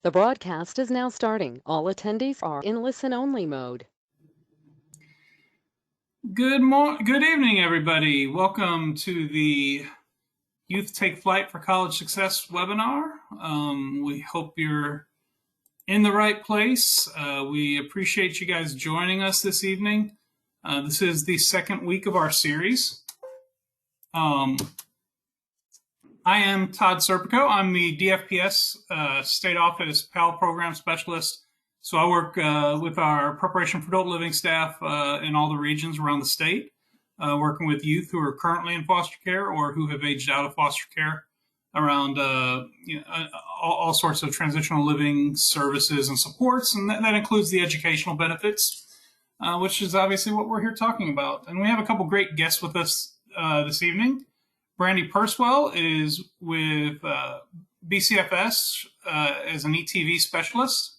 The broadcast is now starting. All attendees are in listen-only mode. Good evening, everybody. Welcome to the Youth Take Flight for College Success webinar. We hope you're in the right place. We appreciate you guys joining us this evening. This is the second week of our series. I am Todd Serpico. I'm the DFPS State Office PAL Program Specialist. So I work with our preparation for adult living staff in all the regions around the state, working with youth who are currently in foster care or who have aged out of foster care around all sorts of transitional living services and supports. And that includes the educational benefits, which is obviously what we're here talking about. And we have a couple great guests with us this evening. Brandy Purswell is with BCFS as an ETV specialist,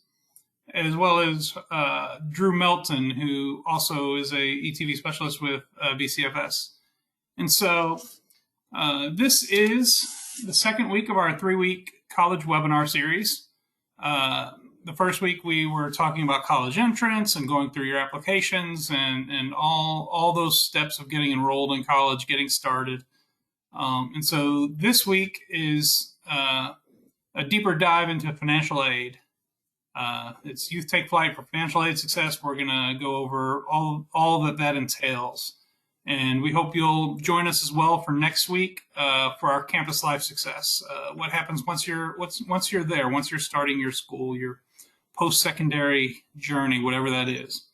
as well as Drew Melton, who also is a ETV specialist with BCFS. And so this is the second week of our 3-week college webinar series. The first week we were talking about college entrance and going through your applications and all those steps of getting enrolled in college, getting started. And so this week is a deeper dive into financial aid. It's Youth Take Flight for Financial Aid Success. We're going to go over all that entails. And we hope you'll join us as well for next week for our Campus Life Success. What happens once you're there, once you're starting your school, your post-secondary journey, whatever that is.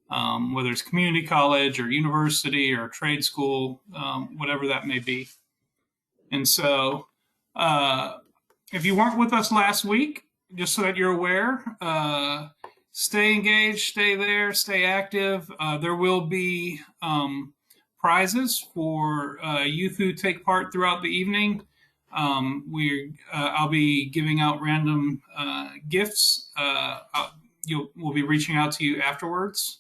Whether it's community college or university or trade school, whatever that may be. And so if you weren't with us last week, just so that you're aware, stay engaged, stay there, stay active. There will be prizes for youth who take part throughout the evening. I'll be giving out random gifts. We'll be reaching out to you afterwards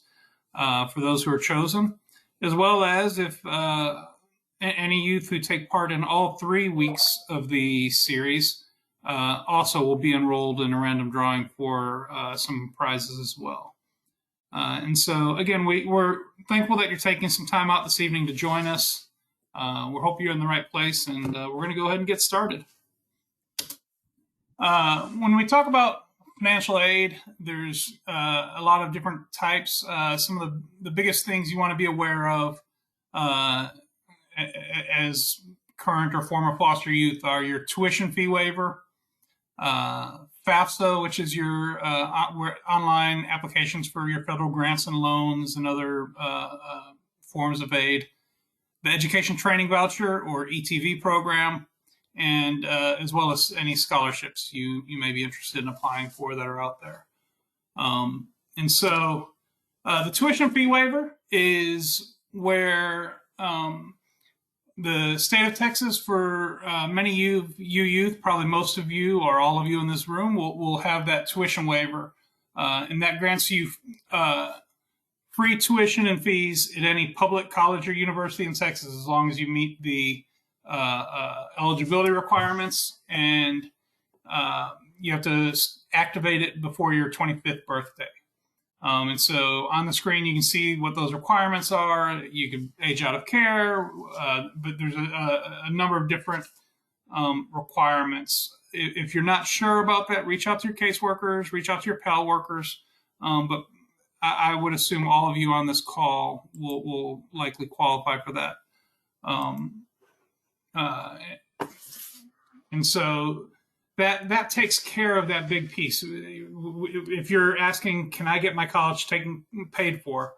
for those who are chosen, as well as if any youth who take part in all 3 weeks of the series also will be enrolled in a random drawing for some prizes as well. And so, again, we're thankful that you're taking some time out this evening to join us. We hope you're in the right place, and we're going to go ahead and get started. When we talk about financial aid, there's a lot of different types. Some of the biggest things you want to be aware of as current or former foster youth are your tuition fee waiver, FAFSA, which is your online applications for your federal grants and loans and other forms of aid, the education training voucher or ETV program, and as well as any scholarships you may be interested in applying for that are out there. And so the tuition fee waiver is where the state of Texas, for many you youth, probably most of you or all of you in this room, will have that tuition waiver. And that grants you free tuition and fees at any public college or university in Texas, as long as you meet the eligibility requirements, and you have to activate it before your 25th birthday. And so on the screen, you can see what those requirements are. You can age out of care, but there's a number of different requirements. If you're not sure about that, reach out to your caseworkers, reach out to your PAL workers. But I would assume all of you on this call will likely qualify for that. And so that takes care of that big piece. If you're asking, can I get my college paid for,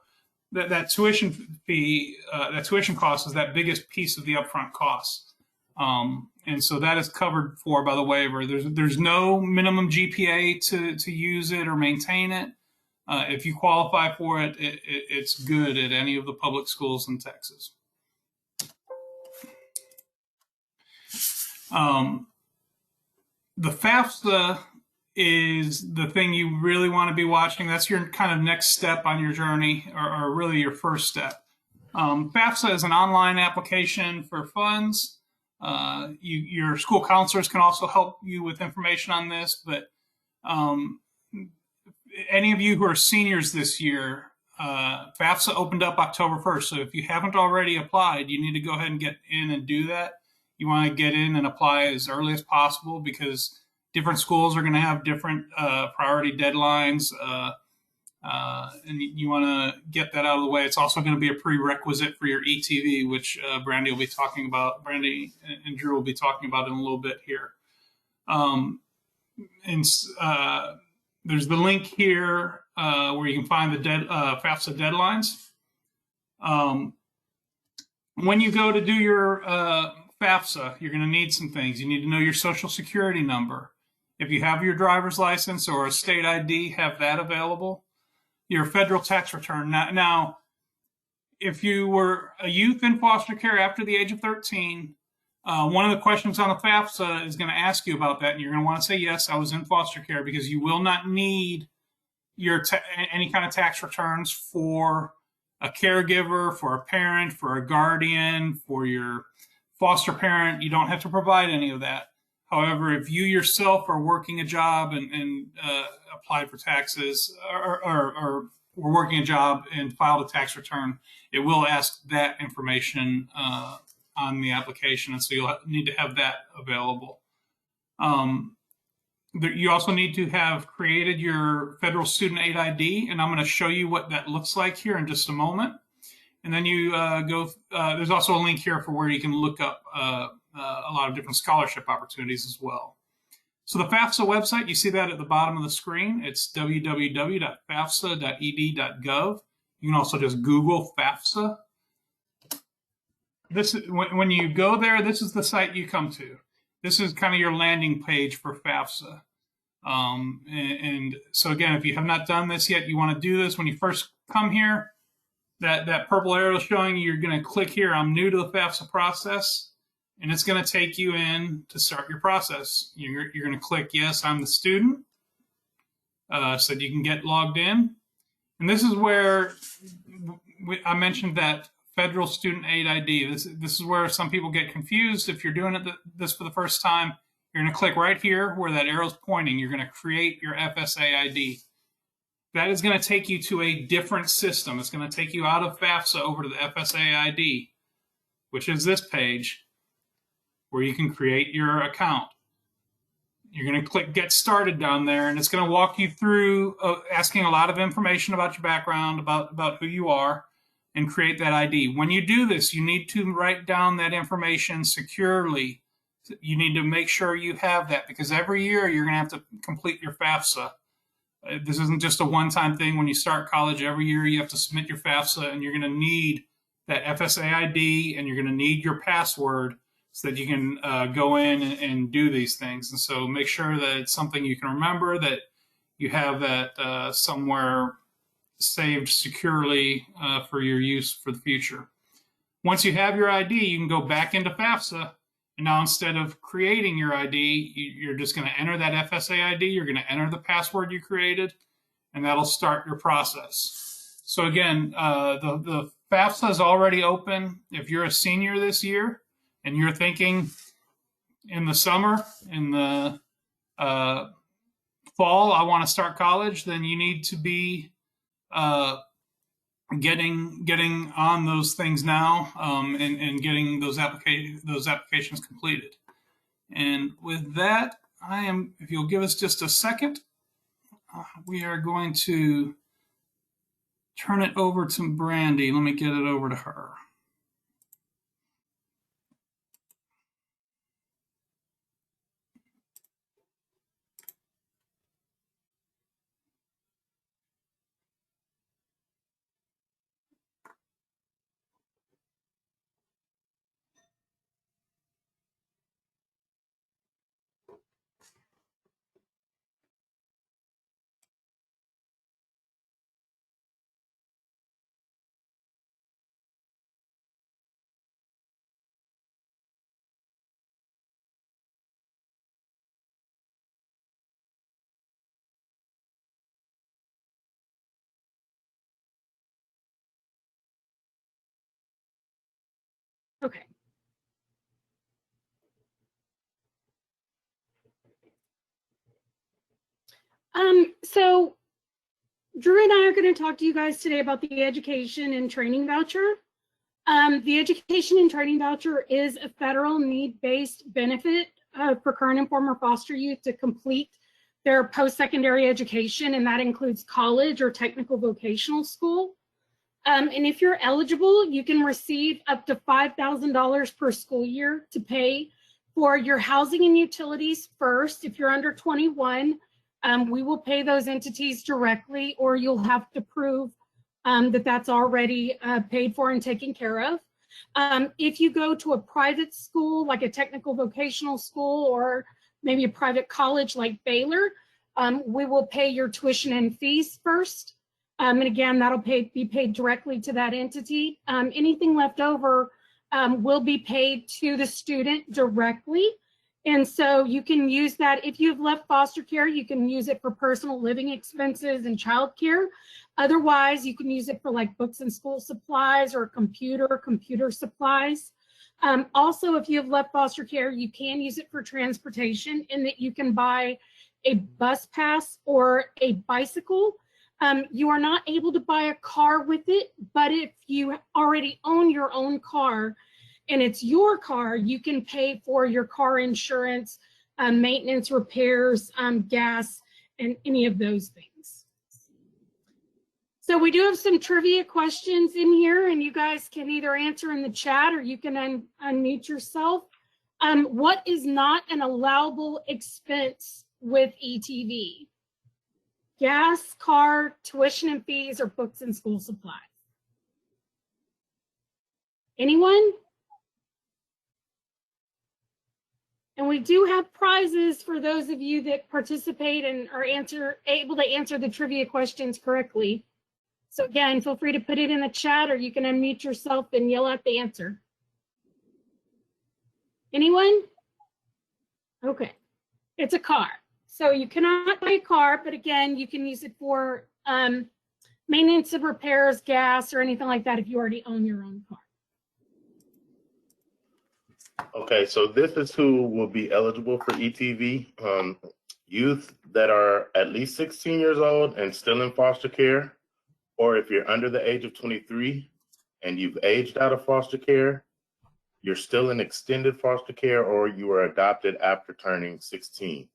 that tuition fee, that tuition cost is that biggest piece of the upfront cost. And so that is covered for by the waiver. There's no minimum GPA to use it or maintain it. If you qualify for it, it's good at any of the public schools in Texas. The FAFSA is the thing you really want to be watching. That's your kind of next step on your journey, or really your first step. FAFSA is an online application for funds. Your school counselors can also help you with information on this, but Any of you who are seniors this year, FAFSA opened up October 1st. So if you haven't already applied, you need to go ahead and get in and do that. You want to get in and apply as early as possible because different schools are going to have different priority deadlines. And you want to get that out of the way. It's also going to be a prerequisite for your ETV, which Brandy will be talking about. Brandy and Drew will be talking about in a little bit here. And there's the link here where you can find the FAFSA deadlines. When you go to do your FAFSA, you're going to need some things. You need to know your social security number. If you have your driver's license or a state ID, have that available. Your federal tax return. Now, if you were a youth in foster care after the age of 13, one of the questions on the FAFSA is going to ask you about that, and you're going to want to say, yes, I was in foster care, because you will not need your any kind of tax returns for a caregiver, for a parent, for a guardian, for your foster parent. You don't have to provide any of that. However, if you yourself are working a job and applied for taxes or were working a job and filed a tax return, it will ask that information on the application. And so you'll need to have that available. You also need to have created your federal student aid ID, and I'm going to show you what that looks like here in just a moment. And then you there's also a link here for where you can look up a lot of different scholarship opportunities as well. So the FAFSA website, you see that at the bottom of the screen. It's www.fafsa.ed.gov. You can also just Google FAFSA. This is, when you go there, this is the site you come to. This is kind of your landing page for FAFSA. And so again, if you have not done this yet, you want to do this. When you first come here, that purple arrow showing you, you're going to click here, I'm new to the FAFSA process, and it's going to take you in to start your process. You're going to click, yes, I'm the student, so you can get logged in. And this is where I mentioned that federal student aid ID. This is where some people get confused. If you're doing this for the first time, you're going to click right here where that arrow's pointing. You're going to create your FSA ID. That is going to take you to a different system. It's going to take you out of FAFSA over to the FSA ID, which is this page where you can create your account. You're going to click Get Started down there, and it's going to walk you through asking a lot of information about your background, about who you are, and create that ID. When you do this, you need to write down that information securely. You need to make sure you have that, because every year you're going to have to complete your FAFSA. This isn't just a one-time thing. When you start college, every year you have to submit your FAFSA, and you're going to need that FSA ID, and you're going to need your password so that you can go in and do these things. And so make sure that it's something you can remember, that you have that somewhere saved securely for your use for the future. Once you have your ID, you can go back into FAFSA. And now instead of creating your ID, you're just going to enter that FSA ID. You're going to enter the password you created, and that'll start your process. So again, the FAFSA is already open. If you're a senior this year and you're thinking in the summer, in the fall, I want to start college, then you need to be getting on those things now, and getting those applications completed. And with that, if you'll give us just a second, we are going to turn it over to Brandy. Let me get it over to her. Okay. So Drew and I are going to talk to you guys today about the education and training voucher. The education and training voucher is a federal need-based benefit for current and former foster youth to complete their post-secondary education, and that includes college or technical vocational school. And if you're eligible, you can receive up to $5,000 per school year to pay for your housing and utilities first. If you're under 21, we will pay those entities directly, or you'll have to prove that that's already paid for and taken care of. If you go to a private school, like a technical vocational school, or maybe a private college like Baylor, we will pay your tuition and fees first. And again, that'll be paid directly to that entity. Anything left over will be paid to the student directly. And so you can use that. If you've left foster care, you can use it for personal living expenses and childcare. Otherwise, you can use it for like books and school supplies or computer supplies. Also, if you have left foster care, you can use it for transportation, in that you can buy a bus pass or a bicycle. You are not able to buy a car with it, but if you already own your own car and it's your car, you can pay for your car insurance, maintenance, repairs, gas, and any of those things. So we do have some trivia questions in here, and you guys can either answer in the chat or you can unmute yourself. What is not an allowable expense with ETV? Gas, car, tuition and fees, or books and school supplies? Anyone? And we do have prizes for those of you that participate and are able to answer the trivia questions correctly. So again, feel free to put it in the chat, or you can unmute yourself and yell out the answer. Anyone? Okay, it's a car. So you cannot buy a car, but again, you can use it for maintenance of repairs, gas, or anything like that if you already own your own car. Okay, so this is who will be eligible for ETV. Youth that are at least 16 years old and still in foster care, or if you're under the age of 23 and you've aged out of foster care, you're still in extended foster care, or you were adopted after turning 16.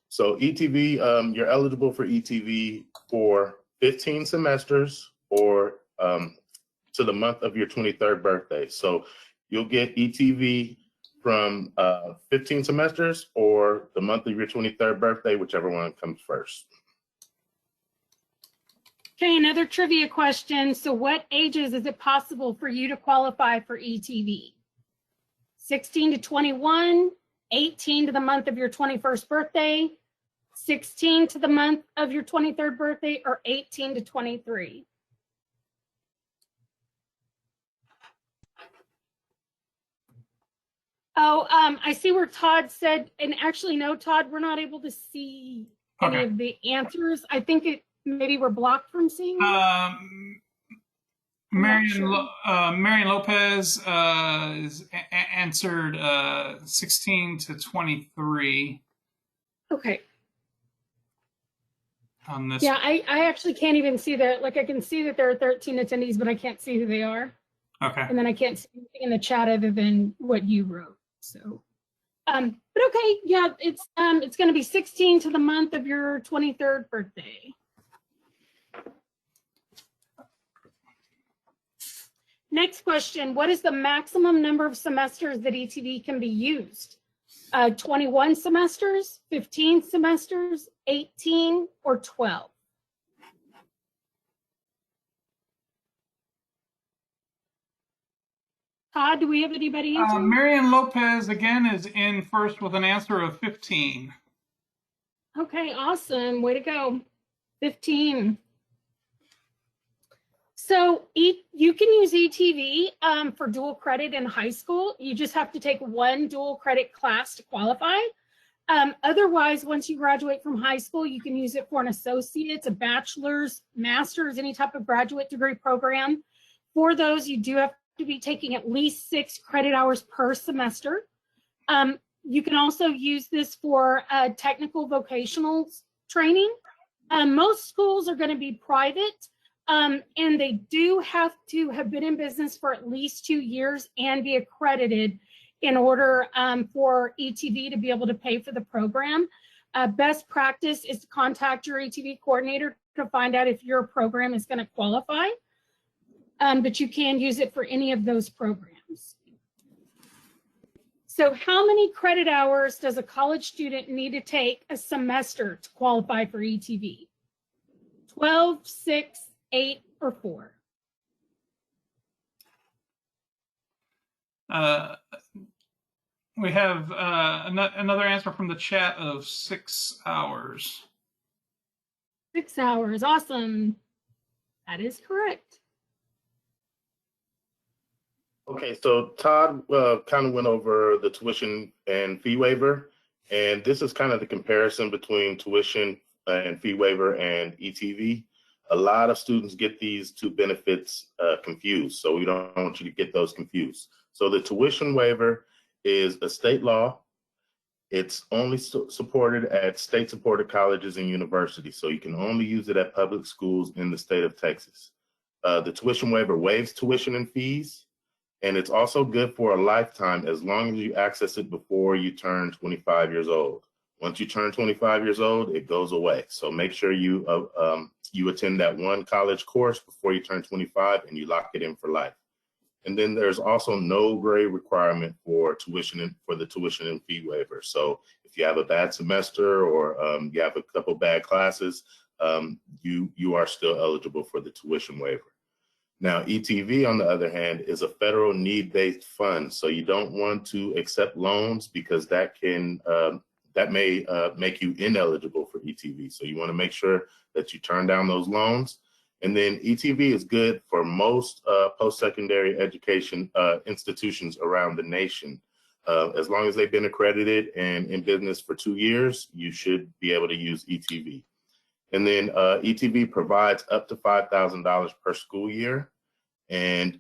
So ETV, you're eligible for ETV for 15 semesters or to the month of your 23rd birthday. So you'll get ETV from 15 semesters or the month of your 23rd birthday, whichever one comes first. Okay, another trivia question. So what ages is it possible for you to qualify for ETV? 16 to 21, 18 to the month of your 21st birthday, 16 to the month of your 23rd birthday, or 18 to 23? Oh, I see where Todd said, and actually no, Todd, we're not able to see any of the answers. I think maybe we're blocked from seeing them. Marion Lopez is answered 16 to 23. Okay. On this. Yeah, I actually can't even see that. Like, I can see that there are 13 attendees, but I can't see who they are. Okay. And then I can't see anything in the chat other than what you wrote. So, but okay, yeah, it's going to be 16 to the month of your 23rd birthday. Next question, what is the maximum number of semesters that ETV can be used? 21 semesters, 15 semesters, 18, or 12? Todd, do we have anybody answering? Marion Lopez again is in first with an answer of 15. Okay, awesome. Way to go. 15. So you can use ETV for dual credit in high school. You just have to take one dual credit class to qualify. Otherwise, once you graduate from high school, you can use it for an associate's, a bachelor's, master's, any type of graduate degree program. For those, you do have to be taking at least 6 credit hours per semester. You can also use this for technical vocational training. Most schools are going to be private, and they do have to have been in business for at least 2 years and be accredited in order for ETV to be able to pay for the program. Best practice is to contact your ETV coordinator to find out if your program is going to qualify, but you can use it for any of those programs. So how many credit hours does a college student need to take a semester to qualify for ETV? 12, 6, 8, or 4? We have another answer from the chat of 6 hours. 6 hours, awesome. That is correct. Okay, so Todd kind of went over the tuition and fee waiver, and this is kind of the comparison between tuition and fee waiver and ETV. A lot of students get these two benefits confused, so we don't want you to get those confused. So the tuition waiver is a state law. It's only supported at state-supported colleges and universities, so you can only use it at public schools in the state of Texas. The tuition waiver waives tuition and fees, and it's also good for a lifetime as long as you access it before you turn 25 years old. Once you turn 25 years old, it goes away. So make sure you attend that one college course before you turn 25 and you lock it in for life. And then there's also no grade requirement for the tuition and fee waiver. So if you have a bad semester or you have a couple bad classes, you are still eligible for the tuition waiver. Now, ETV, on the other hand, is a federal need-based fund. So you don't want to accept loans because that may make you ineligible for ETV. So you want to make sure that you turn down those loans. And then ETV is good for most post-secondary education institutions around the nation. As long as they've been accredited and in business for 2 years, you should be able to use ETV. And then ETV provides up to $5,000 per school year. And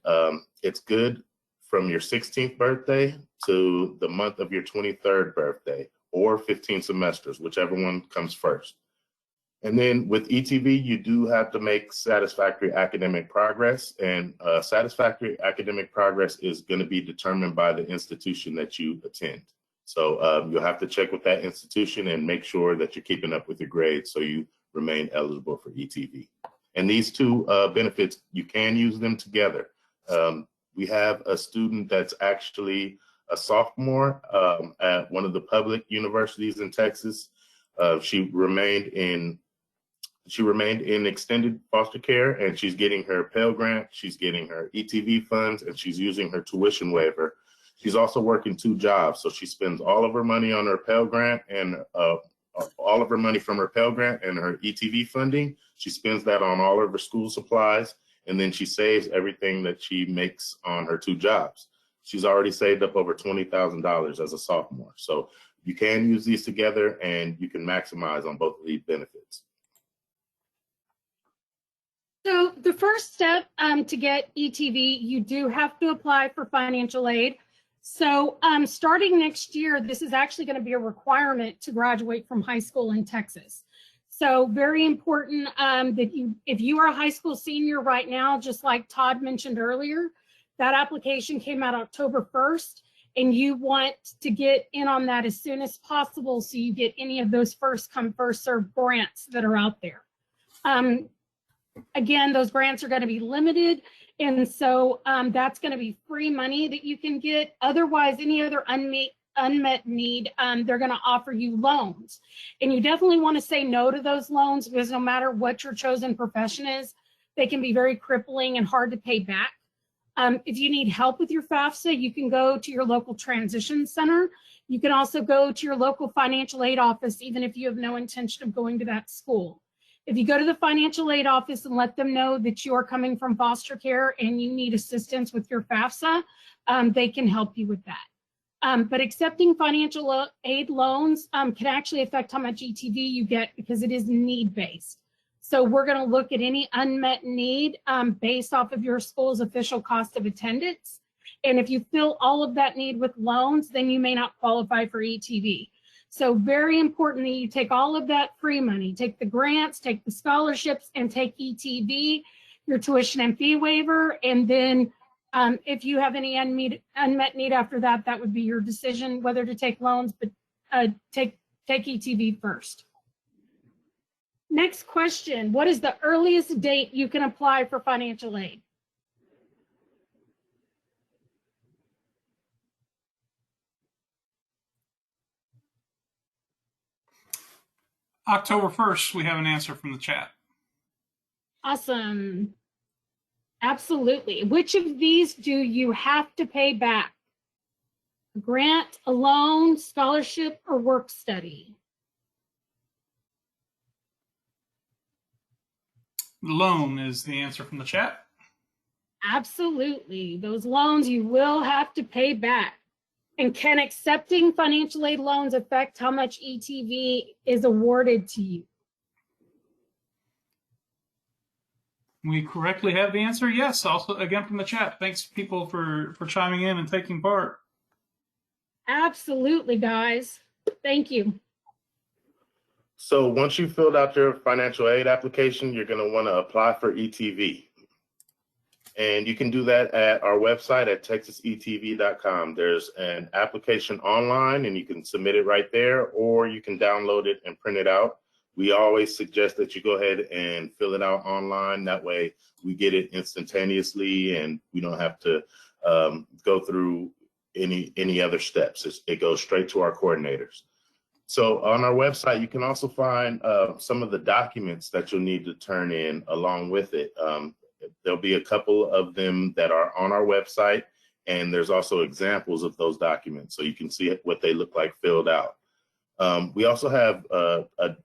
it's good from your 16th birthday to the month of your 23rd birthday, or 15 semesters, whichever one comes first. And then with ETV, you do have to make satisfactory academic progress, and satisfactory academic progress is going to be determined by the institution that you attend. So you'll have to check with that institution and make sure that you're keeping up with your grades so you remain eligible for ETV. And these two benefits, you can use them together. We have a student that's actually a sophomore at one of the public universities in Texas. She remained in extended foster care, and she's getting her Pell Grant, she's getting her ETV funds, and she's using her tuition waiver. She's also working 2 jobs, so she spends all of her money on her Pell Grant and all of her money from her Pell Grant and her ETV funding. She spends that on all of her school supplies, and then she saves everything that she makes on her 2 jobs. She's already saved up over $20,000 as a sophomore. So you can use these together and you can maximize on both of these benefits. So the first step to get ETV, you do have to apply for financial aid. So starting next year, this is actually going to be a requirement to graduate from high school in Texas. So very important that if you are a high school senior right now, just like Todd mentioned earlier, that application came out October 1st, and you want to get in on that as soon as possible so you get any of those first come, first served grants that are out there. Again, those grants are going to be limited, and so that's going to be free money that you can get. Otherwise, any other unmet need, they're going to offer you loans. And you definitely want to say no to those loans, because no matter what your chosen profession is, they can be very crippling and hard to pay back. If you need help with your FAFSA, you can go to your local transition center. You can also go to your local financial aid office, even if you have no intention of going to that school. If you go to the financial aid office and let them know that you are coming from foster care and you need assistance with your FAFSA, they can help you with that. But accepting financial aid loans can actually affect how much ETV you get, because it is need-based. So we're going to look at any unmet need based off of your school's official cost of attendance. And if you fill all of that need with loans, then you may not qualify for ETV. So very important that you take all of that free money, take the grants, take the scholarships, and take ETV, your tuition and fee waiver. And then if you have any unmet need after that, that would be your decision whether to take loans, but take ETV first. Next question, what is the earliest date you can apply for financial aid? October 1st, we have an answer from the chat. Awesome. Absolutely. Which of these do you have to pay back? A grant, a loan, scholarship, or work study? Loan is the answer from the chat. Absolutely. Those loans you will have to pay back. And can accepting financial aid loans affect how much ETV is awarded to you? We correctly have the answer. Yes, also again from the chat. Thanks people for chiming in and taking part. Absolutely, guys. Thank you. So once you filled out your financial aid application, you're going to want to apply for ETV. And you can do that at our website at texasetv.com. There's an application online and you can submit it right there, or you can download it and print it out. We always suggest that you go ahead and fill it out online. That way we get it instantaneously and we don't have to go through any other steps. It goes straight to our coordinators. So on our website, you can also find some of the documents that you'll need to turn in along with it. There'll be a couple of them that are on our website, and there's also examples of those documents, so you can see what they look like filled out. We also have an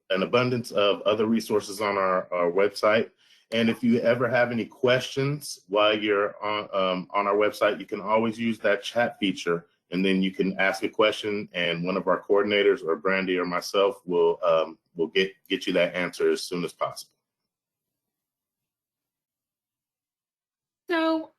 abundance of other resources on our website, and if you ever have any questions while you're on our website, you can always use that chat feature, and then you can ask a question, and one of our coordinators, or Brandy or myself, will get you that answer as soon as possible. So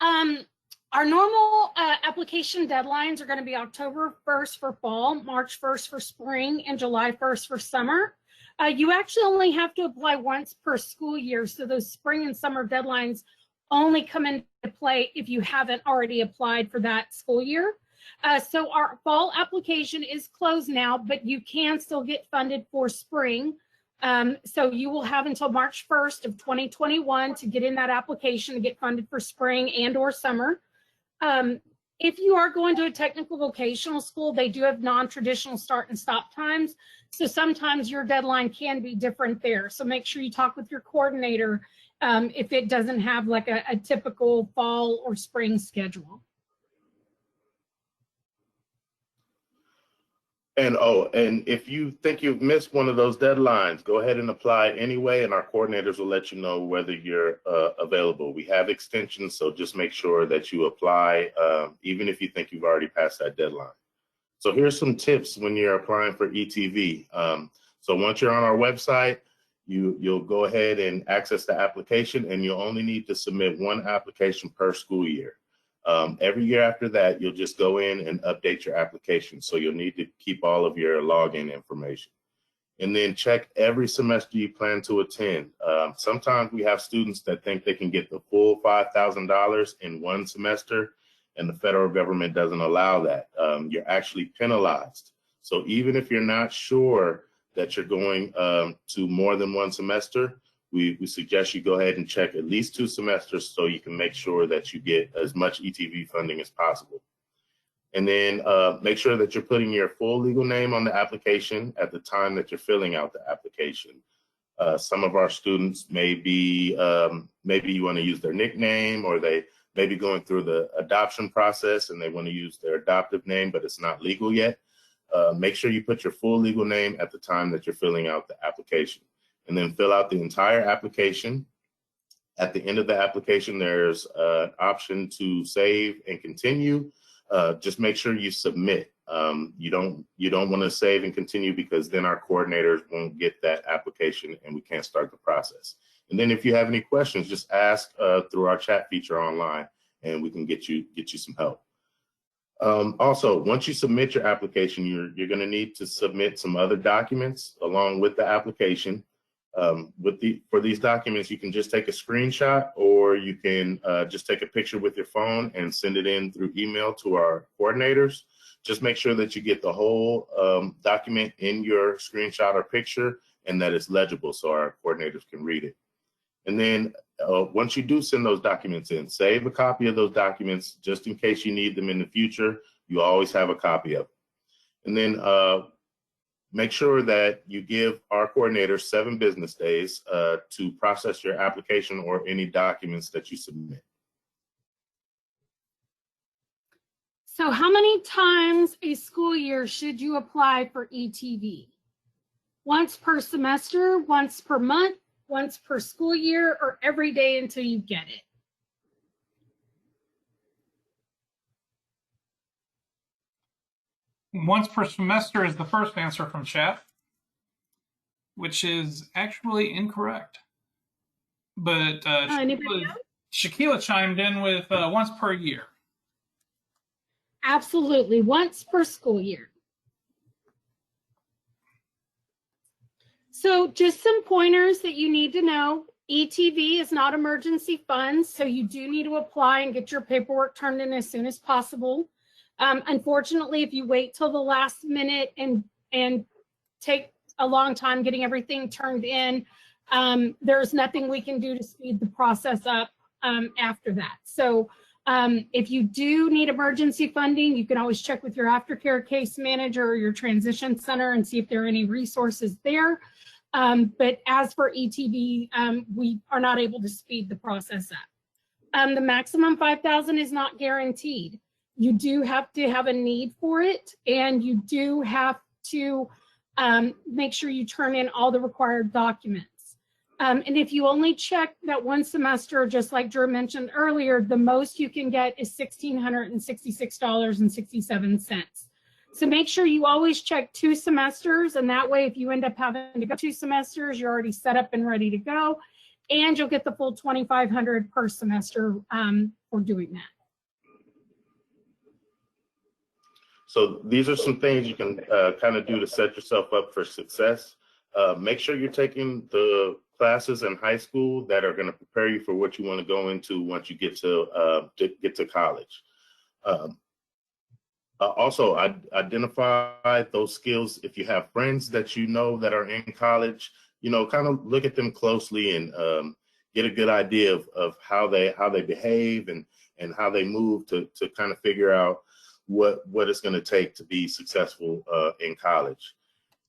our normal application deadlines are going to be October 1st for fall, March 1st for spring, and July 1st for summer. You actually only have to apply once per school year, so those spring and summer deadlines only come into play if you haven't already applied for that school year. So our fall application is closed now, but you can still get funded for spring. So you will have until March 1st of 2021 to get in that application to get funded for spring and or summer. If you are going to a technical vocational school, they do have non-traditional start and stop times. So sometimes your deadline can be different there. So make sure you talk with your coordinator if it doesn't have like a typical fall or spring schedule. And if you think you've missed one of those deadlines, go ahead and apply anyway, and our coordinators will let you know whether you're available. We have extensions, so just make sure that you apply, even if you think you've already passed that deadline. So here's some tips when you're applying for ETV. So once you're on our website, you'll go ahead and access the application, and you'll only need to submit one application per school year. Every year after that, you'll just go in and update your application. So you'll need to keep all of your login information. And then check every semester you plan to attend. Sometimes we have students that think they can get the full $5,000 in one semester, and the federal government doesn't allow that. You're actually penalized. So even if you're not sure that you're going to more than one semester, we suggest you go ahead and check at least 2 semesters so you can make sure that you get as much ETV funding as possible. And then make sure that you're putting your full legal name on the application at the time that you're filling out the application. Some of our students may be, maybe you want to use their nickname, or they may be going through the adoption process and they want to use their adoptive name, but it's not legal yet. Make sure you put your full legal name at the time that you're filling out the application. And then fill out the entire application. At the end of the application, there's an option to save and continue. Just make sure you submit. You don't want to save and continue, because then our coordinators won't get that application and we can't start the process. And then if you have any questions, just ask through our chat feature online, and we can get you some help. Also, once you submit your application, you're going to need to submit some other documents along with the application. For these documents, you can just take a screenshot, or you can just take a picture with your phone and send it in through email to our coordinators. Just make sure that you get the whole document in your screenshot or picture and that it's legible so our coordinators can read it. And then once you do send those documents in, save a copy of those documents just in case you need them in the future. You always have a copy of them. And then make sure that you give our coordinators 7 business days to process your application or any documents that you submit. So how many times a school year should you apply for ETV? Once per semester, once per month, once per school year, or every day until you get it? Once per semester is the first answer from chat, which is actually incorrect. But Shaquila chimed in with once per year. Absolutely, once per school year. So just some pointers that you need to know. ETV is not emergency funds, so you do need to apply and get your paperwork turned in as soon as possible. Unfortunately, if you wait till the last minute and take a long time getting everything turned in, there's nothing we can do to speed the process up after that. So if you do need emergency funding, you can always check with your aftercare case manager or your transition center and see if there are any resources there. But as for ETV, we are not able to speed the process up. The maximum $5,000 is not guaranteed. You do have to have a need for it, and you do have to make sure you turn in all the required documents. And if you only check that one semester, just like Drew mentioned earlier, the most you can get is $1,666.67. So make sure you always check 2 semesters, and that way if you end up having to go 2 semesters, you're already set up and ready to go, and you'll get the full $2,500 per semester for doing that. So these are some things you can kind of do to set yourself up for success. Make sure you're taking the classes in high school that are going to prepare you for what you want to go into once you get to college. Also, identify those skills. If you have friends that you know that are in college, kind of look at them closely and get a good idea of how they behave and how they move to kind of figure out what it's going to take to be successful in college.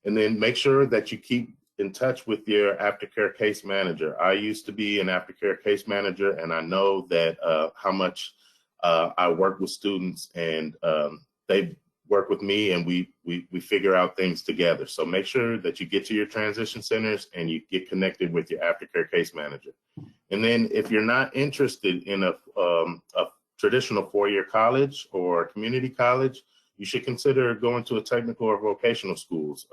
And then make sure that you keep in touch with your aftercare case manager. I used to be an aftercare case manager, and I know that how much I work with students, and they work with me, and we figure out things together. So make sure that you get to your transition centers and you get connected with your aftercare case manager. And then if you're not interested in a traditional 4-year college or community college, you should consider going to a technical or vocational schools.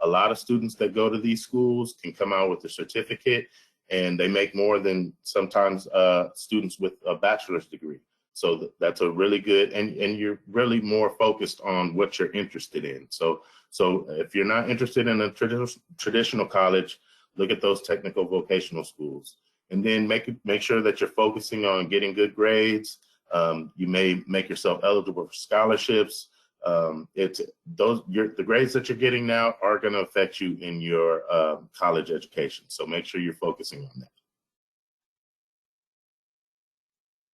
A lot of students that go to these schools can come out with a certificate, and they make more than sometimes students with a bachelor's degree. So that's a really good, and you're really more focused on what you're interested in. So if you're not interested in a traditional college, look at those technical vocational schools. And then make sure that you're focusing on getting good grades. You may make yourself eligible for scholarships. The grades that you're getting now are going to affect you in your college education. So make sure you're focusing on that.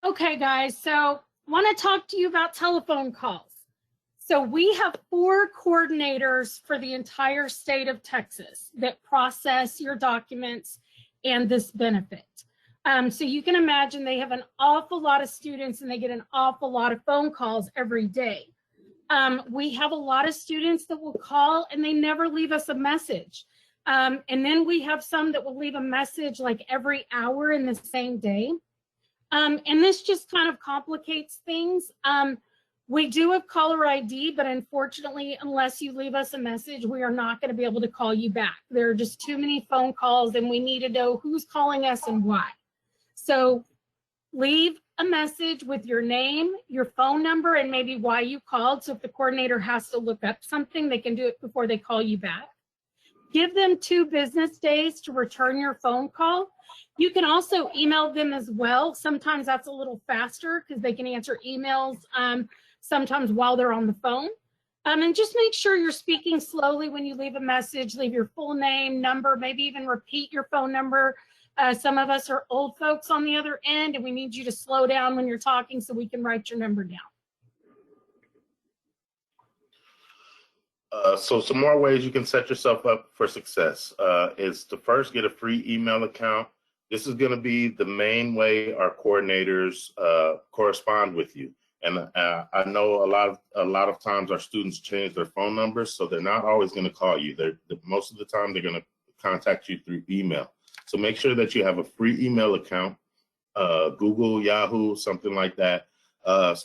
Okay, guys, so I want to talk to you about telephone calls. So we have 4 coordinators for the entire state of Texas that process your documents and this benefit. So you can imagine they have an awful lot of students, and they get an awful lot of phone calls every day. We have a lot of students that will call and they never leave us a message. And then we have some that will leave a message like every hour in the same day. And this just kind of complicates things. We do have caller ID, but unfortunately, unless you leave us a message, we are not going to be able to call you back. There are just too many phone calls, and we need to know who's calling us and why. So leave a message with your name, your phone number, and maybe why you called. So if the coordinator has to look up something, they can do it before they call you back. Give them 2 business days to return your phone call. You can also email them as well. Sometimes that's a little faster because they can answer emails sometimes while they're on the phone. And just make sure you're speaking slowly when you leave a message. Leave your full name, number, maybe even repeat your phone number. Some of us are old folks on the other end, and we need you to slow down when you're talking so we can write your number down. So some more ways you can set yourself up for success is to first get a free email account. This is going to be the main way our coordinators correspond with you. And I know a lot of times our students change their phone numbers, so they're not always going to call you. Most of the time they're going to contact you through email. So make sure that you have a free email account, Google, Yahoo, something like that.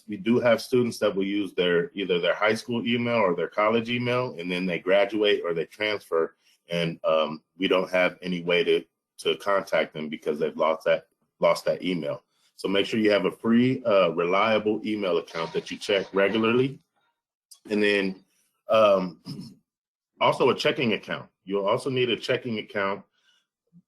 We do have students that will use either their high school email or their college email, and then they graduate or they transfer, and we don't have any way to contact them because they've lost that email. So make sure you have a free, reliable email account that you check regularly, and then also a checking account. You'll also need a checking account.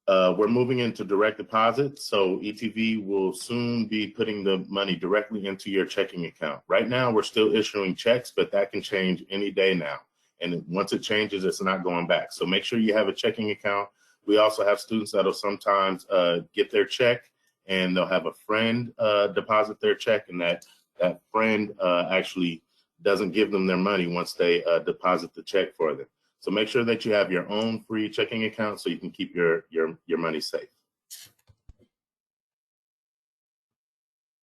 We're moving into direct deposit, so ETV will soon be putting the money directly into your checking account. Right now, we're still issuing checks, but that can change any day now. And once it changes, it's not going back. So make sure you have a checking account. We also have students that'll sometimes get their check, and they'll have a friend deposit their check, and that friend actually doesn't give them their money once they deposit the check for them. So make sure that you have your own free checking account so you can keep your money safe.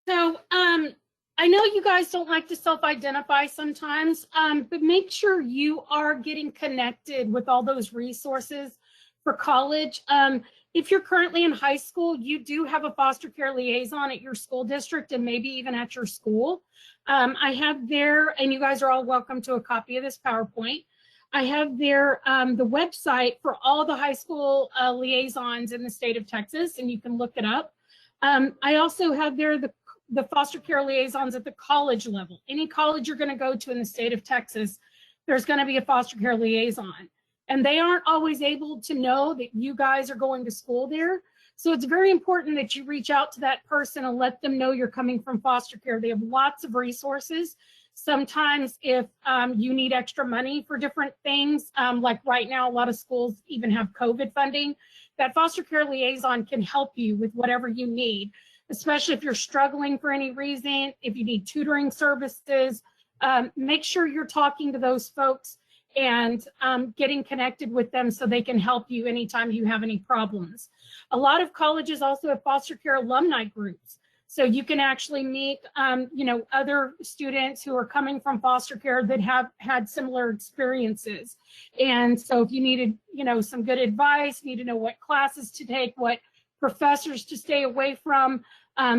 So I know you guys don't like to self-identify sometimes, but make sure you are getting connected with all those resources for college. If you're currently in high school, you do have a foster care liaison at your school district and maybe even at your school. I have there, and you guys are all welcome to a copy of this PowerPoint. I have there the website for all the high school liaisons in the state of Texas, and you can look it up. I also have there the foster care liaisons at the college level. Any college you're going to go to in the state of Texas, there's going to be a foster care liaison. And they aren't always able to know that you guys are going to school there. So it's very important that you reach out to that person and let them know you're coming from foster care. They have lots of resources. Sometimes if you need extra money for different things, like right now, a lot of schools even have COVID funding, that foster care liaison can help you with whatever you need, especially if you're struggling for any reason, if you need tutoring services. Make sure you're talking to those folks and getting connected with them so they can help you anytime you have any problems. A lot of colleges also have foster care alumni groups. So you can actually meet, other students who are coming from foster care that have had similar experiences. And so if you needed, some good advice, need to know what classes to take, what professors to stay away from, a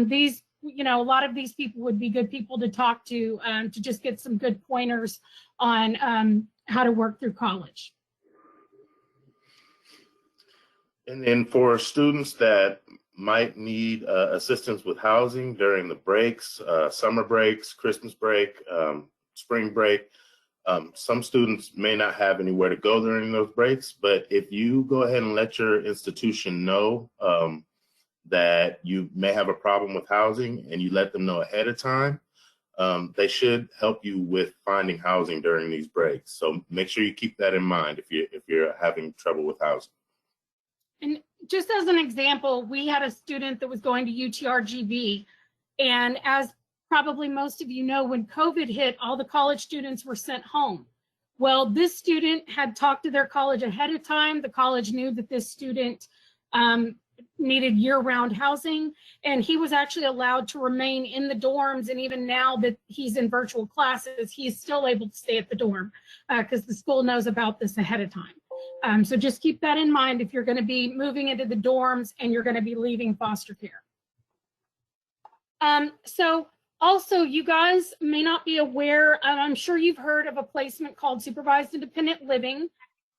lot of these people would be good people to talk to just get some good pointers on how to work through college. And then for students that might need assistance with housing during the breaks, summer breaks, Christmas break, spring break, some students may not have anywhere to go during those breaks, but if you go ahead and let your institution know that you may have a problem with housing and you let them know ahead of time, they should help you with finding housing during these breaks. So make sure you keep that in mind if you're having trouble with housing. And just as an example, we had a student that was going to UTRGV, and as probably most of you know, when COVID hit, all the college students were sent home. Well, this student had talked to their college ahead of time. The college knew that this student needed year-round housing, and he was actually allowed to remain in the dorms. And even now that he's in virtual classes, he's still able to stay at the dorm because the school knows about this ahead of time. So just keep that in mind if you're going to be moving into the dorms and you're going to be leaving foster care. So also, you guys may not be aware, I'm sure you've heard of a placement called supervised independent living.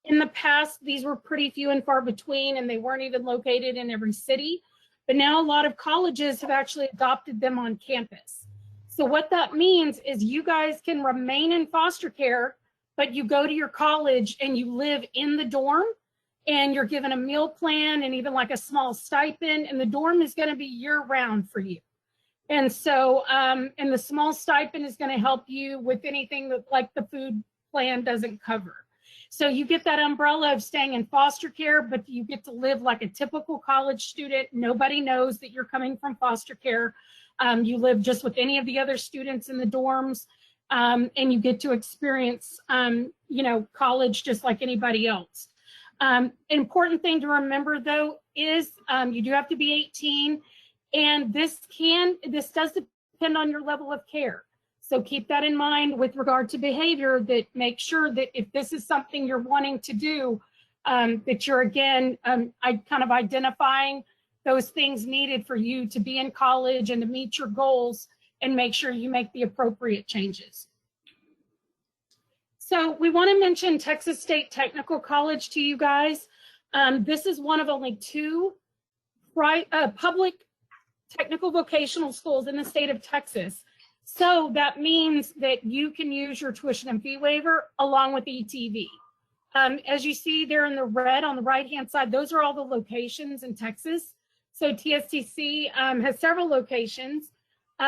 In the past, these were pretty few and far between, and they weren't even located in every city. but now a lot of colleges have actually adopted them on campus. So what that means is you guys can remain in foster care, but you go to your college and you live in the dorm, and you're given a meal plan and even like a small stipend, and the dorm is going to be year round for you. And so, and the small stipend is going to help you with anything that like the food plan doesn't cover. So you get that umbrella of staying in foster care, but you get to live like a typical college student. Nobody knows that you're coming from foster care. You live just with any of the other students in the dorms, and you get to experience, you know, college just like anybody else. An important thing to remember though is you do have to be 18, and this does depend on your level of care. So keep that in mind with regard to behavior, that make sure that if this is something you're wanting to do, that you're again kind of identifying those things needed for you to be in college and to meet your goals, and make sure you make the appropriate changes. So we want to mention Texas State Technical College to you guys. This is one of only 2 public technical vocational schools in the state of Texas. So that means that you can use your tuition and fee waiver along with ETV. As you see there in the red on the right-hand side, those are all the locations in Texas. So TSTC has several locations.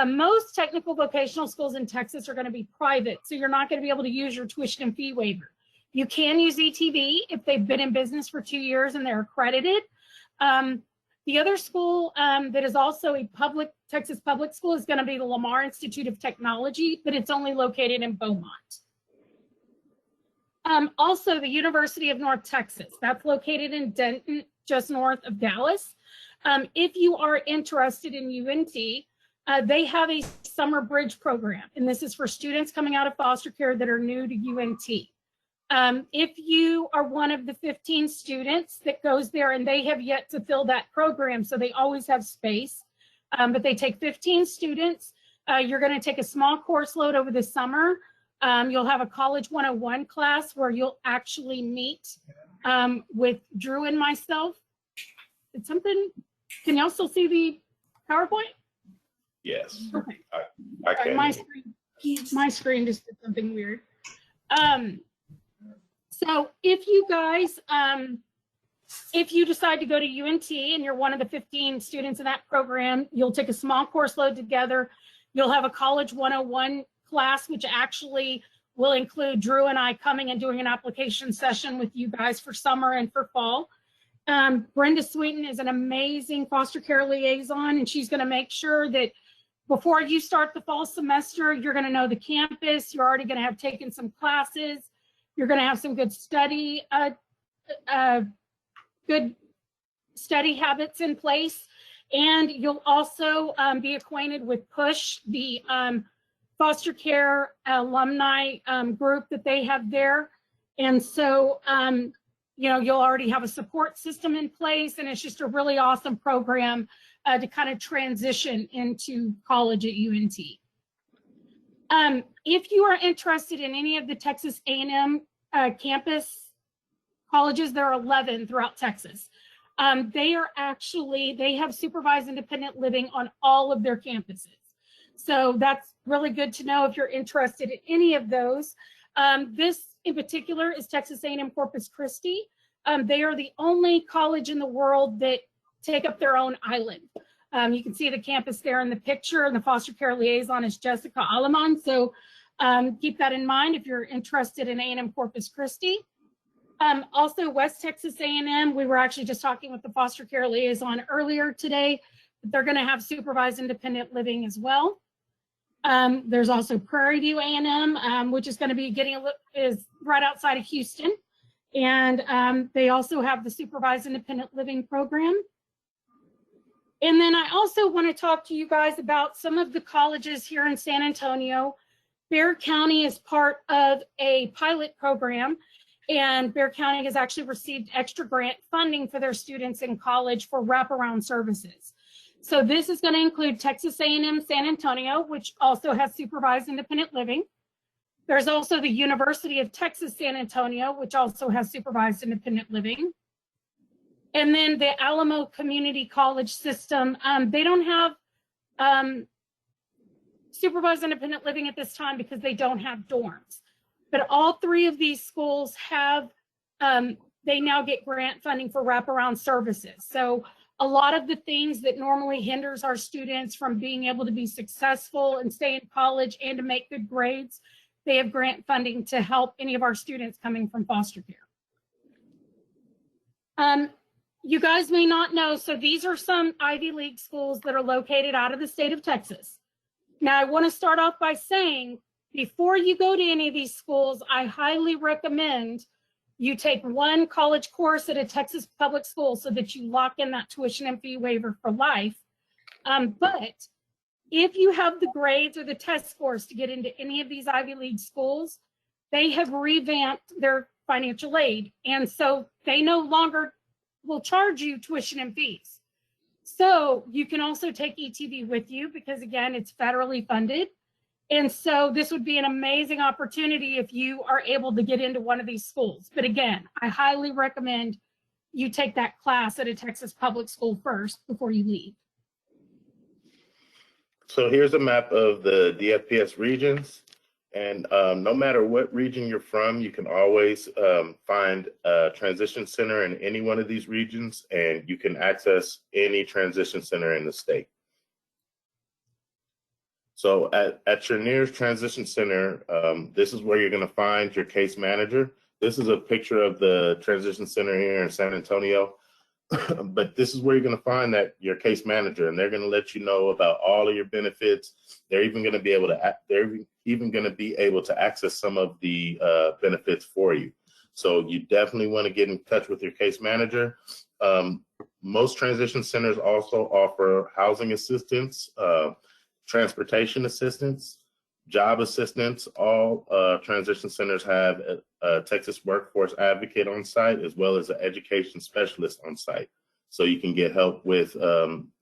Most technical vocational schools in Texas are going to be private, so you're not going to be able to use your tuition and fee waiver. You can use ETV if they've been in business for 2 years and they're accredited. The other school that is also a Texas public school is going to be the Lamar Institute of Technology, but it's only located in Beaumont. Also, the University of North Texas, that's located in Denton, just north of Dallas. If you are interested in UNT, they have a summer bridge program, and this is for students coming out of foster care that are new to UNT. If you are one of the 15 students that goes there, and they have yet to fill that program, so they always have space, but they take 15 students. You're going to take a small course load over the summer. You'll have a College 101 class where you'll actually meet with Drew and myself. It's something, can y'all still see the PowerPoint? Yes. Okay. I can. My screen just did something weird. So if you guys, if you decide to go to UNT and you're one of the 15 students in that program, you'll take a small course load together. You'll have a College 101 class, which actually will include Drew and I coming and doing an application session with you guys for summer and for fall. Brenda Sweeten is an amazing foster care liaison, and she's going to make sure that before you start the fall semester, you're going to know the campus. You're already going to have taken some classes. You're going to have some good study habits in place, and you'll also be acquainted with PUSH, the foster care alumni group that they have there. And so, you know, you'll already have a support system in place, and it's just a really awesome program to kind of transition into college at UNT. If you are interested in any of the Texas A&M campus colleges, there are 11 throughout Texas. They have supervised independent living on all of their campuses. So that's really good to know if you're interested in any of those. This in particular is Texas A&M Corpus Christi. They are the only college in the world that take up their own island. You can see the campus there in the picture, and the foster care liaison is Jessica Alamo. So keep that in mind if you're interested in A&M Corpus Christi. Also, West Texas A&M, we were actually just talking with the foster care liaison earlier today. They're going to have supervised independent living as well. There's also Prairie View A&M, which is going to be is right outside of Houston. And they also have the supervised independent living program. And then I also want to talk to you guys about some of the colleges here in San Antonio. Bexar County is part of a pilot program, and Bexar County has actually received extra grant funding for their students in college for wraparound services. So this is going to include Texas A&M San Antonio, which also has supervised independent living. There's also the University of Texas San Antonio, which also has supervised independent living. And then the Alamo Community College system, they don't have supervised independent living at this time because they don't have dorms. But all three of these schools have, they now get grant funding for wraparound services. So a lot of the things that normally hinders our students from being able to be successful and stay in college and to make good grades, they have grant funding to help any of our students coming from foster care. You guys may not know, so these are some Ivy League schools that are located out of the state of Texas. Now, I want to start off by saying, before you go to any of these schools, I highly recommend you take one college course at a Texas public school so that you lock in that tuition and fee waiver for life. But if you have the grades or the test scores to get into any of these Ivy League schools, they have revamped their financial aid. And so they no longer will charge you tuition and fees. So you can also take ETV with you because, again, it's federally funded. And so this would be an amazing opportunity if you are able to get into one of these schools. But again, I highly recommend you take that class at a Texas public school first before you leave. So here's a map of the DFPS regions. And no matter what region you're from, you can always find a transition center in any one of these regions, and you can access any transition center in the state. So at your nearest transition center, this is where you're going to find your case manager. This is a picture of the transition center here in San Antonio. But this is where you're going to find that your case manager, and they're going to let you know about all of your benefits. They're even going to be able to access some of the benefits for you. So you definitely want to get in touch with your case manager. Most transition centers also offer housing assistance, transportation assistance, job assistance. All transition centers have a Texas workforce advocate on site, as well as an education specialist on site. So you can get help with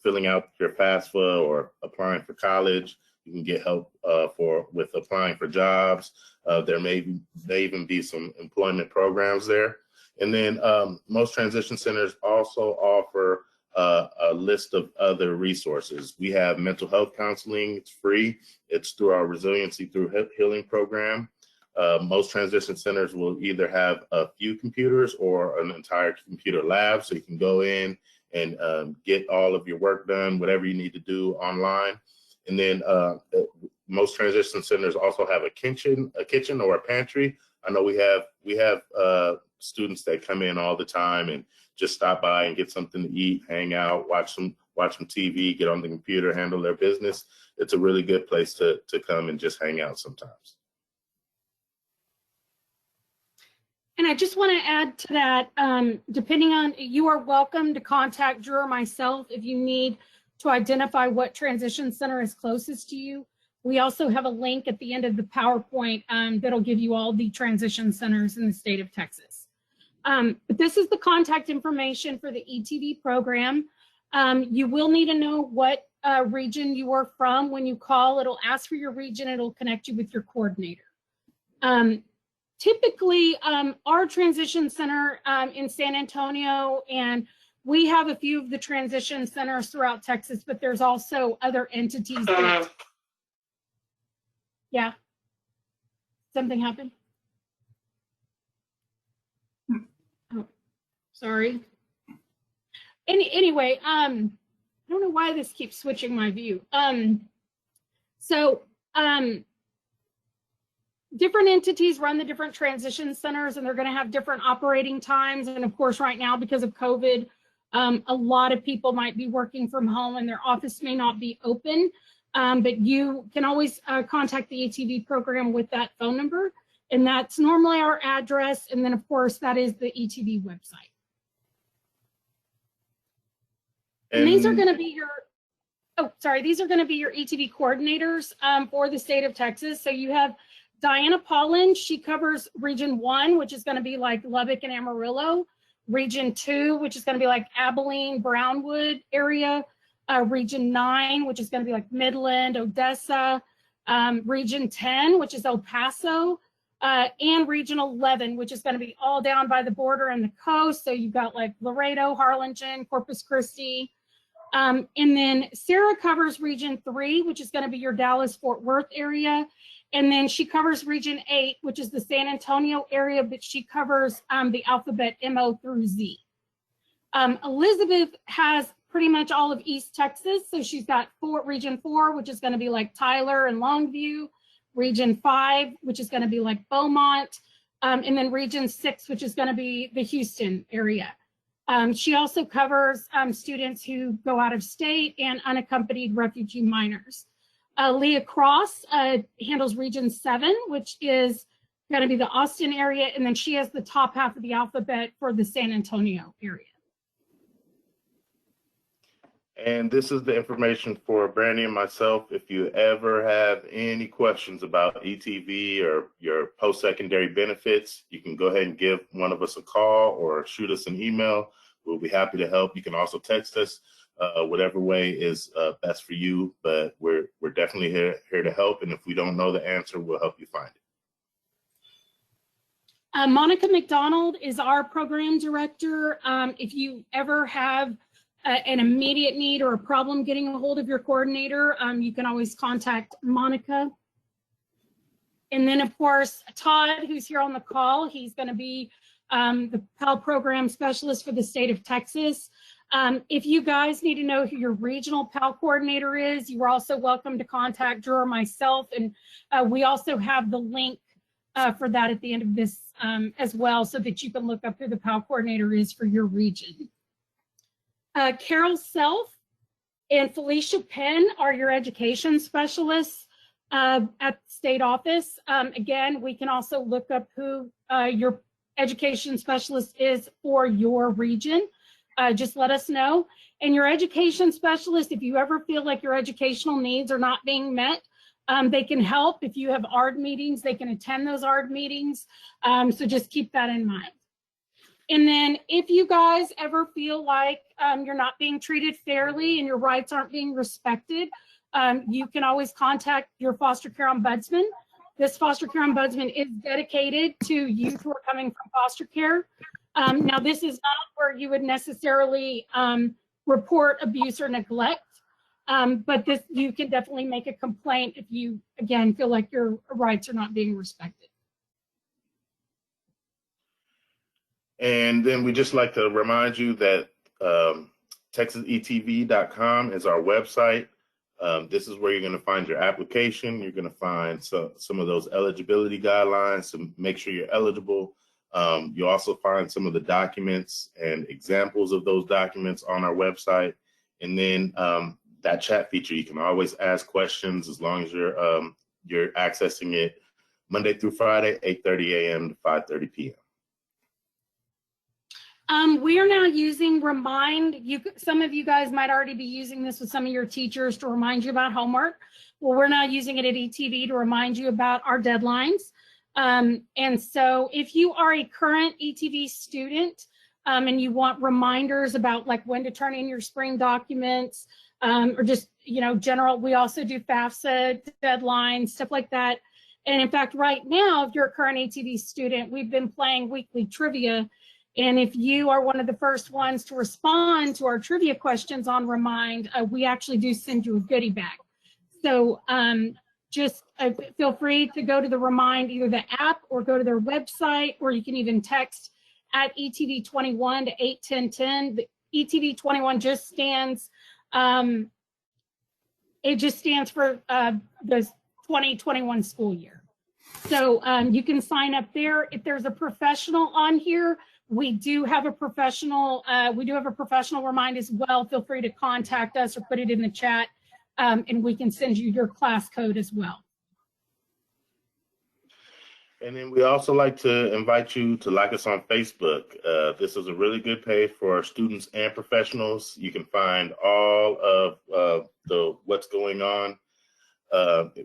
filling out your FAFSA or applying for college. You can get help with applying for jobs. There may even be some employment programs there. And then most transition centers also offer a list of other resources. We have mental health counseling. It's free. It's through our Resiliency Through Healing program. Most transition centers will either have a few computers or an entire computer lab, so you can go in and get all of your work done, whatever you need to do online. And then most transition centers also have a kitchen or a pantry. I know we have students that come in all the time and just stop by and get something to eat, hang out, watch some TV, get on the computer, handle their business. It's a really good place to come and just hang out sometimes. And I just want to add to that, depending on, you are welcome to contact Drew or myself if you need to identify what transition center is closest to you. We also have a link at the end of the PowerPoint that'll give you all the transition centers in the state of Texas. But this is the contact information for the ETV program. You will need to know what region you are from when you call. It'll ask for your region. It'll connect you with your coordinator. Typically, our transition center in San Antonio, and we have a few of the transition centers throughout Texas, but there's also other entities. Yeah. Something happened? Oh, sorry. Anyway, I don't know why this keeps switching my view. Different entities run the different transition centers, and they're going to have different operating times. And of course, right now, because of COVID, a lot of people might be working from home and their office may not be open. But you can always contact the ETV program with that phone number. And that's normally our address. And then, of course, that is the ETV website. And these are going to be your, these are going to be your ETV coordinators for the state of Texas. So you have Diana Pollin. She covers Region 1, which is going to be like Lubbock and Amarillo. Region 2, which is going to be like Abilene, Brownwood area. Region 9, which is going to be like Midland, Odessa. Region 10, which is El Paso. and Region 11, which is going to be all down by the border and the coast. So you've got like Laredo, Harlingen, Corpus Christi. And then Sarah covers Region 3, which is going to be your Dallas-Fort Worth area. And then she covers Region 8, which is the San Antonio area, but she covers the alphabet MO through Z. Elizabeth has pretty much all of East Texas. So she's got Region 4, which is going to be like Tyler and Longview. Region 5, which is going to be like Beaumont. And then Region 6, which is going to be the Houston area. She also covers students who go out of state and unaccompanied refugee minors. Leah Cross handles Region 7, which is going to be the Austin area, and then she has the top half of the alphabet for the San Antonio area. And this is the information for Brandy and myself. If you ever have any questions about ETV or your post-secondary benefits, you can go ahead and give one of us a call or shoot us an email. We'll be happy to help. You can also text us, whatever way is best for you, but we're definitely here to help. And if we don't know the answer, we'll help you find it. Monica McDonald is our program director. If you ever have an immediate need or a problem getting a hold of your coordinator, you can always contact Monica. And then of course, Todd, who's here on the call, he's going to be the Pell Program Specialist for the state of Texas. If you guys need to know who your regional Pell coordinator is, you are also welcome to contact Drew or myself. And we also have the link for that at the end of this as well, so that you can look up who the Pell coordinator is for your region. Carol Self and Felicia Penn are your education specialists at the state office. Again, we can also look up who your education specialist is for your region. Just let us know. And your education specialist, if you ever feel like your educational needs are not being met, they can help. If you have ARD meetings, they can attend those ARD meetings. So just keep that in mind. And then if you guys ever feel like you're not being treated fairly and your rights aren't being respected, you can always contact your foster care ombudsman. This foster care ombudsman is dedicated to youth who are coming from foster care. Now, this is not where you would necessarily report abuse or neglect, but this, you can definitely make a complaint if you, again, feel like your rights are not being respected. And then we just like to remind you that TexasETV.com is our website. This is where you're going to find your application. You're going to find some of those eligibility guidelines to make sure you're eligible. You'll also find some of the documents and examples of those documents on our website. And then that chat feature, you can always ask questions as long as you're accessing it Monday through Friday, 8:30 a.m. to 5:30 p.m. We are now using Remind. Some of you guys might already be using this with some of your teachers to remind you about homework. Well, we're now using it at ETV to remind you about our deadlines. And so if you are a current ETV student and you want reminders about like when to turn in your spring documents or just, you know, general, we also do FAFSA deadlines, stuff like that. And in fact, right now, if you're a current ETV student, we've been playing weekly trivia. And if you are one of the first ones to respond to our trivia questions on Remind, we actually do send you a goodie bag. So just feel free to go to the Remind, either the app or go to their website, or you can even text at ETV21 to 81010. The ETV21 just stands, it just stands for the 2021 school year. So you can sign up there. If there's a professional on here, we do have a professional Remind as well. Feel free to contact us or put it in the chat, and we can send you your class code as well. And then we also like to invite you to like us on Facebook. This is a really good page for our students and professionals. You can find all of what's going on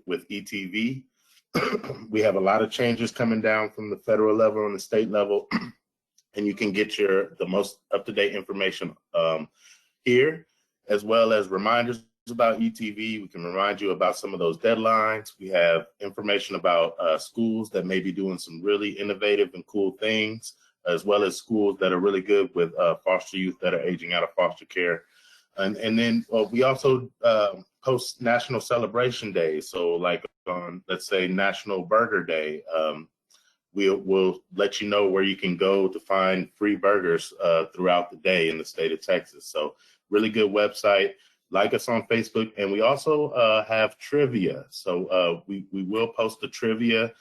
with ETV. We have a lot of changes coming down from the federal level and the state level. And you can get the most up-to-date information here, as well as reminders about ETV. We can remind you about some of those deadlines. We have information about schools that may be doing some really innovative and cool things, as well as schools that are really good with foster youth that are aging out of foster care. And then we also host national celebration days. So like on, let's say, National Burger Day, we'll let you know where you can go to find free burgers throughout the day in the state of Texas. So really good website. Like us on Facebook, and we also have trivia. So we will post a trivia.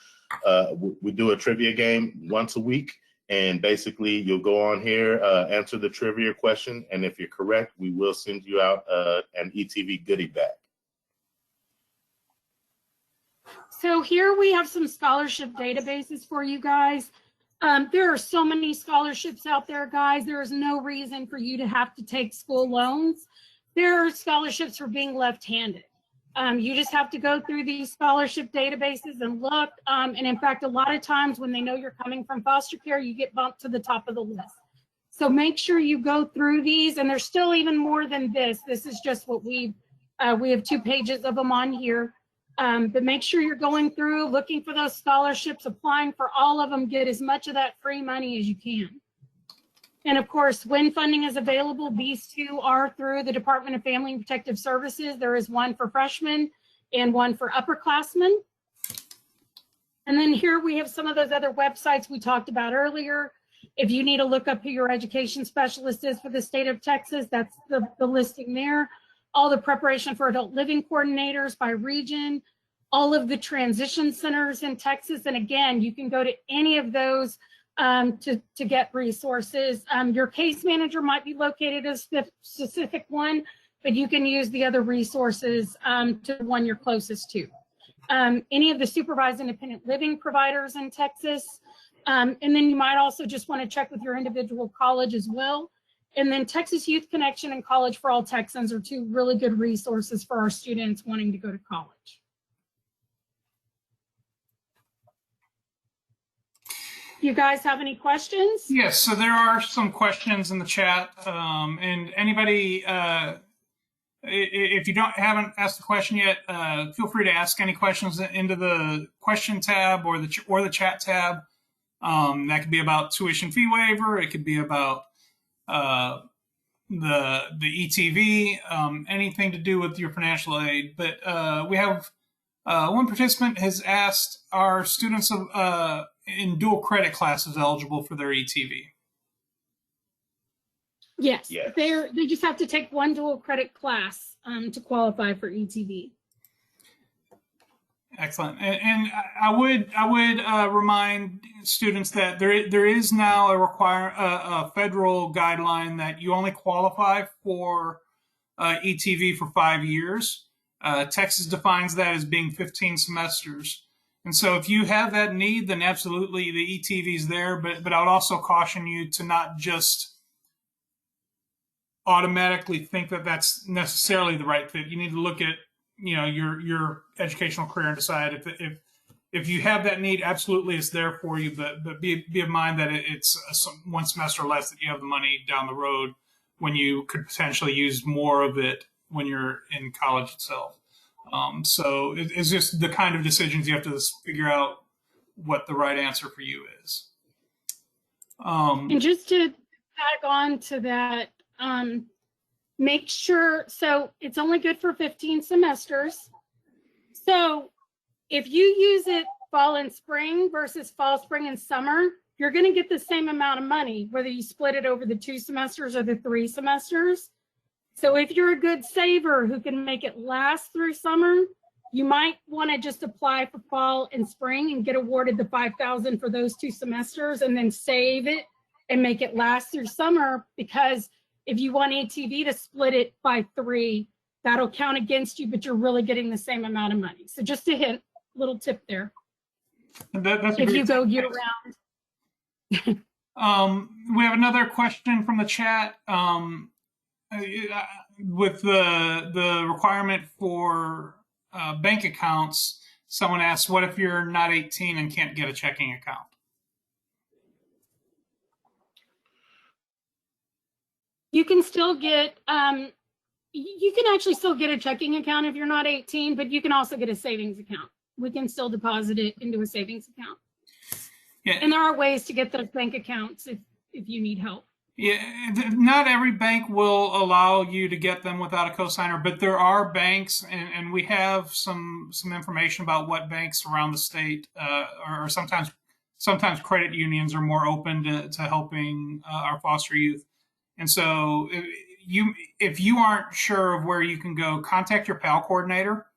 We do a trivia game once a week, and basically you'll go on here, answer the trivia question, and if you're correct, we will send you out an ETV goodie bag. So here we have some scholarship databases for you guys. There are so many scholarships out there, guys. There is no reason for you to have to take school loans. There are scholarships for being left-handed. You just have to go through these scholarship databases and look. And in fact, a lot of times when they know you're coming from foster care, you get bumped to the top of the list. So make sure you go through these. And there's still even more than this. This is just what we have 2 pages of them on here. But make sure you're going through, looking for those scholarships, applying for all of them, get as much of that free money as you can. And of course, when funding is available, these 2 are through the Department of Family and Protective Services. There is one for freshmen and one for upperclassmen. And then here we have some of those other websites we talked about earlier. If you need to look up who your education specialist is for the state of Texas, that's the listing there. All the preparation for adult living coordinators by region, all of the transition centers in Texas. And again, you can go to any of those to get resources. Your case manager might be located at a specific one, but you can use the other resources to the one you're closest to. Any of the supervised independent living providers in Texas. And then you might also just want to check with your individual college as well. And then Texas Youth Connection and College for All Texans are 2 really good resources for our students wanting to go to college. You guys have any questions? Yes, so there are some questions in the chat, and anybody, if you haven't asked a question yet, feel free to ask any questions into the question tab or the chat tab. That could be about tuition fee waiver. It could be about the ETV, anything to do with your financial aid. But we have one participant has asked, are students in dual credit classes eligible for their ETV? Yes. They just have to take one dual credit class to qualify for ETV. Excellent. And I would remind students that there is now a federal guideline that you only qualify for ETV for 5 years. Texas defines that as being 15 semesters. And so if you have that need, then absolutely the ETV is there. But I would also caution you to not just automatically think that that's necessarily the right fit. You need to look at your educational career and decide if you have that need, absolutely it's there for you. But be of mind that it's 1 semester less that you have the money down the road when you could potentially use more of it when you're in college itself. So it's just the kind of decisions you have to figure out what the right answer for you is. And just to tag on to that, make sure, so it's only good for 15 semesters. So if you use it fall and spring versus fall, spring, and summer, you're going to get the same amount of money, whether you split it over the 2 semesters or the 3 semesters. So if you're a good saver who can make it last through summer, you might want to just apply for fall and spring and get awarded the $5,000 for those 2 semesters and then save it and make it last through summer, because if you want ETV to split it by 3, that'll count against you, but you're really getting the same amount of money. So just a hint, little tip there. That's if you go year round. We have another question from the chat. With the requirement for bank accounts, someone asked, what if you're not 18 and can't get a checking account? You can still get You can actually still get a checking account if you're not 18, but you can also get a savings account. We can still deposit it into a savings account. Yeah. And there are ways to get those bank accounts if you need help. Yeah, not every bank will allow you to get them without a cosigner, but there are banks, and we have some information about what banks around the state, or sometimes credit unions are more open to helping our foster youth. And so if you aren't sure of where you can go, contact your PAL coordinator.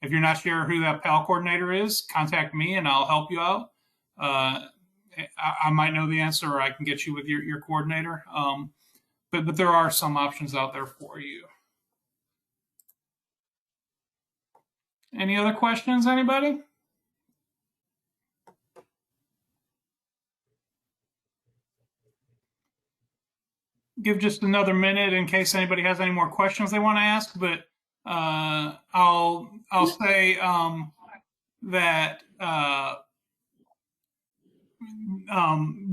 If you're not sure who that PAL coordinator is, contact me and I'll help you out. I might know the answer, or I can get you with your coordinator. But there are some options out there for you. Any other questions, anybody? Give just another minute in case anybody has any more questions they want to ask, but I'll say that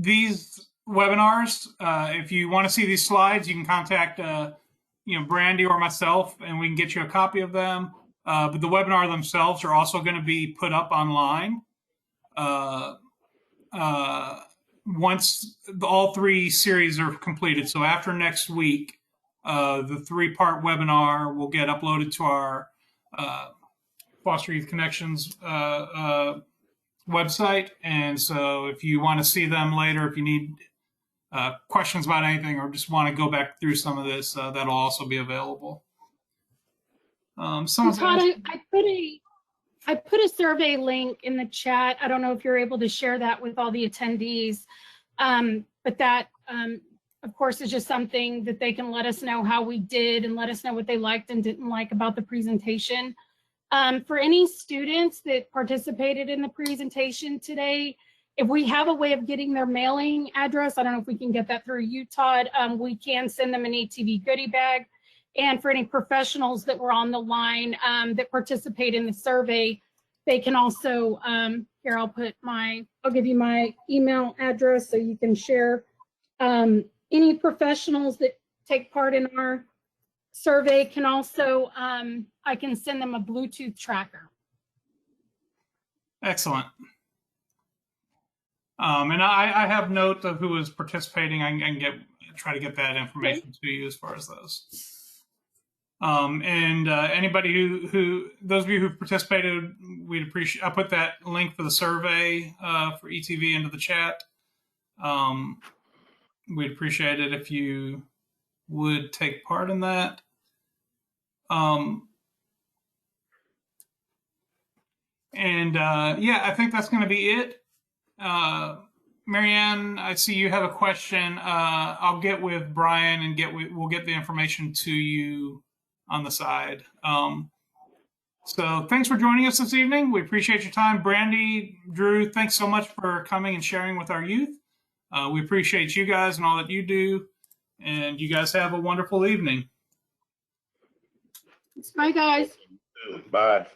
these webinars, if you want to see these slides, you can contact Brandy or myself, and we can get you a copy of them. But the webinar themselves are also going to be put up online once all 3 series are completed. So after next week, the 3-part webinar will get uploaded to our Foster Youth Connections website. And so if you want to see them later, if you need questions about anything or just want to go back through some of this, that'll also be available. Todd, I put a survey link in the chat. I don't know if you're able to share that with all the attendees, but that, of course, is just something that they can let us know how we did and let us know what they liked and didn't like about the presentation. For any students that participated in the presentation today, if we have a way of getting their mailing address, I don't know if we can get that through you, Todd, we can send them an ETV goodie bag. And for any professionals that were on the line that participate in the survey, they can also, here, I'll give you my email address so you can share. Any professionals that take part in our survey can also, I can send them a Bluetooth tracker. Excellent. And I have note of who is participating. I can try to get that information to you as far as those. And anybody those of you who participated, we'd appreciate. I put that link for the survey for ETV into the chat. We'd appreciate it if you would take part in that. Yeah, I think that's going to be it. Marianne, I see you have a question. I'll get with Brian and we'll get the information to you on the side. So thanks for joining us this evening. We appreciate your time. Brandy, Drew, thanks so much for coming and sharing with our youth. We appreciate you guys and all that you do. And you guys have a wonderful evening. Bye, guys. Bye.